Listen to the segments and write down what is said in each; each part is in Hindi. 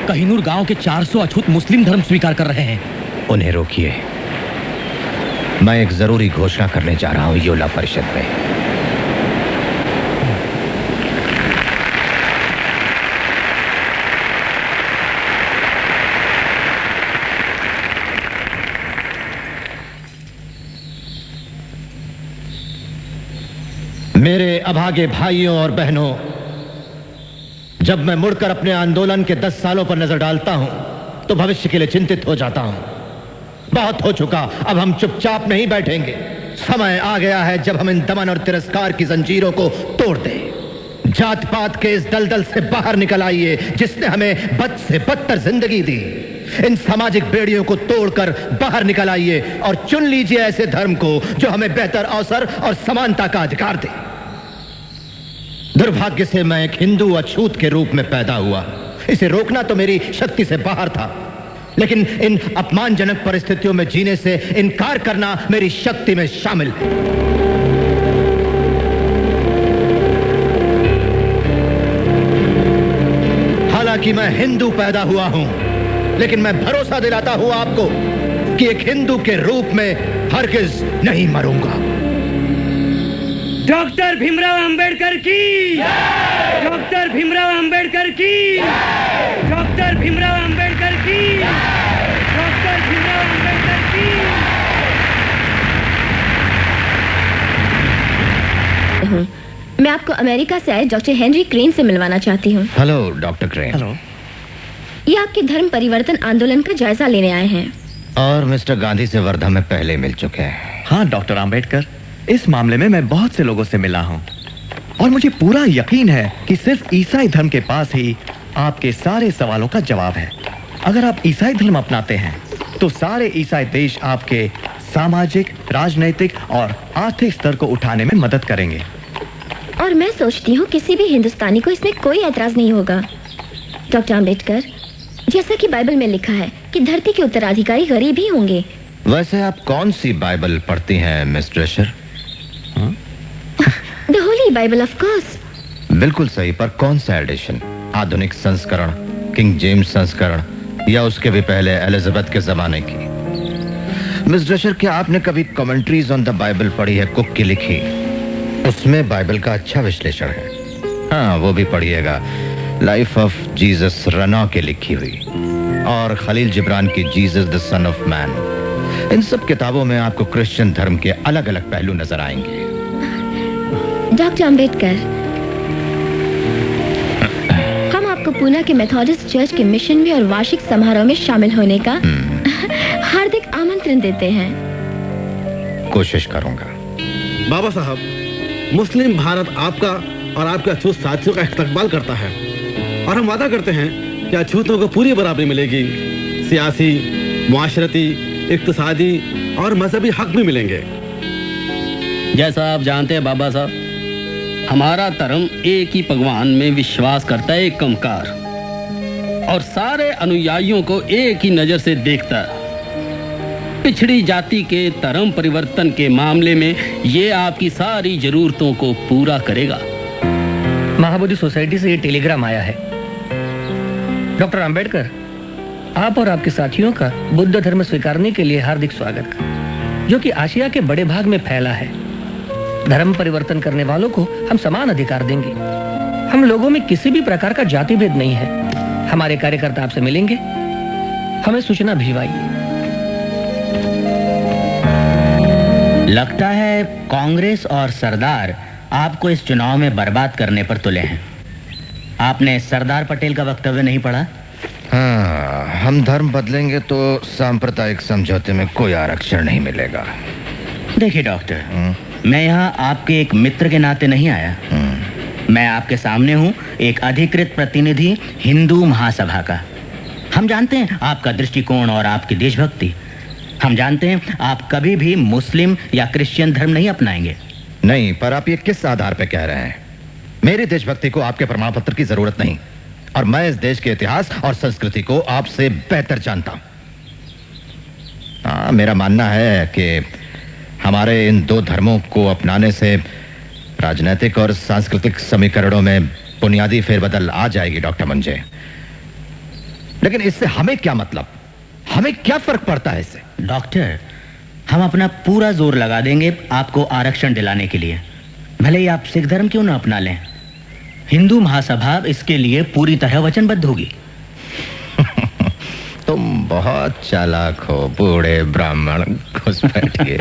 कहिनूर गांव के 400 अछूत मुस्लिम धर्म स्वीकार कर रहे हैं। उन्हें रोकिए। मैं एक जरूरी घोषणा करने जा रहा हूं योला परिषद में। मेरे अभागे भाइयों और बहनों, जब मैं मुड़कर अपने आंदोलन के 10 सालों पर नजर डालता हूं तो भविष्य के लिए चिंतित हो जाता हूं। बहुत हो चुका, अब हम चुपचाप नहीं बैठेंगे। समय आ गया है जब हम इन दमन और तिरस्कार की जंजीरों को तोड़ दें। जात पात के इस दलदल से बाहर निकल आइए जिसने हमें बद से बदतर जिंदगी दी। इन सामाजिक बेड़ियों को तोड़कर बाहर निकल आइए और चुन लीजिए ऐसे धर्म को जो हमें बेहतर अवसर और समानता का अधिकार दे। दुर्भाग्य से मैं एक हिंदू अछूत के रूप में पैदा हुआ। इसे रोकना तो मेरी शक्ति से बाहर था, लेकिन इन अपमानजनक परिस्थितियों में जीने से इनकार करना मेरी शक्ति में शामिल है। हालांकि मैं हिंदू पैदा हुआ हूं, लेकिन मैं भरोसा दिलाता हूं आपको कि एक हिंदू के रूप में हरगिज नहीं मरूंगा। डॉक्टर भीमराव अंबेडकर की, डॉक्टर भीमराव अंबेडकर की, डॉक्टर भीमराव अंबेडकर की, डॉक्टर भीमराव अंबेडकर की। मैं आपको अमेरिका से आए डॉक्टर हेनरी क्रेन से मिलवाना चाहती हूँ। Hello doctor crane. हेलो। ये आपके धर्म परिवर्तन आंदोलन का जायजा लेने आए हैं। और मिस्टर गांधी से वर्धा में पहले मिल चुके हैं। हाँ डॉक्टर अंबेडकर, इस मामले में मैं बहुत से लोगों से मिला हूँ और मुझे पूरा यकीन है कि सिर्फ ईसाई धर्म के पास ही आपके सारे सवालों का जवाब है। अगर आप ईसाई धर्म अपनाते हैं तो सारे ईसाई देश आपके सामाजिक, राजनैतिक और आर्थिक स्तर को उठाने में मदद करेंगे। और मैं सोचती हूँ किसी भी हिंदुस्तानी को इसमें कोई ऐतराज नहीं होगा। डॉक्टर अंबेडकर, जैसा कि बाइबल में लिखा है कि धरती के उत्तराधिकारी गरीब ही होंगे। वैसे आप कौन सी बाइबल पढ़ती हैं miss Drescher? The holy bible of course. बिल्कुल सही, पर कौन सा एडिशन? आधुनिक संस्करण, किंग जेम्स संस्करण, या उसके भी पहले एलिजाबेथ के जमाने की? मिस ड्रेशर, क्या आपने कभी कमेंट्रीज ऑन द बाइबल पढ़ी है, कुक की लिखी? उसमें बाइबल का अच्छा विश्लेषण है। हाँ, वो भी पढ़िएगा। लाइफ ऑफ जीसस रनौ के लिखी हुई, और खलील जिब्रान की Jesus the son of man. इन सब किताबों में आपको क्रिश्चियन धर्म के अलग अलग पहलू नजर आएंगे। डॉक्टर अंबेडकर, हम आपको पूना के मेथोडिस्ट चर्च के मिशन में और वार्षिक समारोह में शामिल होने का हार्दिक आमंत्रण देते हैं। कोशिश करूंगा। बाबा साहब, मुस्लिम भारत आपका और आपके अछूत साथियों का इस्तकबाल करता है और हम वादा करते हैं कि अछूतों को पूरी बराबरी मिलेगी। सियासी, मुआशरती, इक्तिसादी और मजहबी हक भी मिलेंगे। जैसा आप जानते हैं बाबा साहब, हमारा धर्म एक ही भगवान में विश्वास करता है, एक कंकार, और सारे अनुयायियों को एक ही नजर से देखता है। पिछड़ी जाति के धर्म परिवर्तन के मामले में ये आपकी सारी जरूरतों को पूरा करेगा। महाबोधि सोसाइटी से ये टेलीग्राम आया है। डॉक्टर अंबेडकर, आप और आपके साथियों का बुद्ध धर्म स्वीकारने के लिए हार्दिक स्वागत, जो कि आशिया के बड़े भाग में फैला है। धर्म परिवर्तन करने वालों को हम समान अधिकार देंगे। हम लोगों में किसी भी प्रकार का जाति भेद नहीं है। हमारे कार्यकर्ता आपसे मिलेंगे। हमें सूचना भिजवाइए। लगता है कांग्रेस और सरदार आपको इस चुनाव में बर्बाद करने पर तुले हैं। आपने सरदार पटेल का वक्तव्य नहीं पढ़ा? हाँ, हम धर्म बदलेंगे तो सांप्रदायिक समझौते में कोई आरक्षण नहीं मिलेगा। देखिए डॉक्टर, मैं यहाँ आपके एक मित्र के नाते नहीं आया। मैं आपके सामने हूँ एक अधिकृत प्रतिनिधि हिंदू महासभा का। हम जानते हैं आपका दृष्टिकोण और आपकी देशभक्ति। हम जानते हैं आप कभी भी मुस्लिम या क्रिश्चियन धर्म नहीं अपनाएंगे। नहीं, पर आप ये किस आधार पर कह रहे हैं? मेरी देशभक्ति को आपके प्रमाण पत्र की जरूरत नहीं, और मैं इस देश के इतिहास और संस्कृति को आपसे बेहतर जानता हूं। मेरा मानना है कि हमारे इन दो धर्मों को अपनाने से राजनीतिक और सांस्कृतिक समीकरणों में बुनियादी फेरबदल आ जाएगी डॉक्टर मंजे। लेकिन इससे हमें क्या मतलब, हमें क्या फर्क पड़ता है इससे? डॉक्टर, हम अपना पूरा जोर लगा देंगे आपको आरक्षण दिलाने के लिए, भले ही आप सिख धर्म क्यों ना अपना लें। हिंदू महासभा इसके लिए पूरी तरह वचनबद्ध होगी। तुम बहुत चालाक हो बूढ़े ब्राह्मण, घुस बैठिए।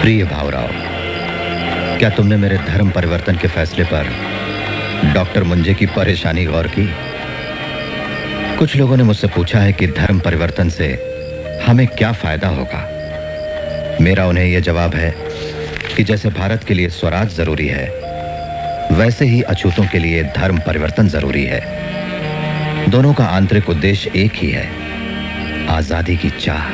प्रिय भावराव, क्या तुमने मेरे धर्म परिवर्तन के फैसले पर डॉक्टर मुंजे की परेशानी गौर की? कुछ लोगों ने मुझसे पूछा है कि धर्म परिवर्तन से हमें क्या फायदा होगा। मेरा उन्हें यह जवाब है कि जैसे भारत के लिए स्वराज जरूरी है, वैसे ही अछूतों के लिए धर्म परिवर्तन जरूरी है। दोनों का आंतरिक उद्देश्य एक ही है, आजादी की चाह।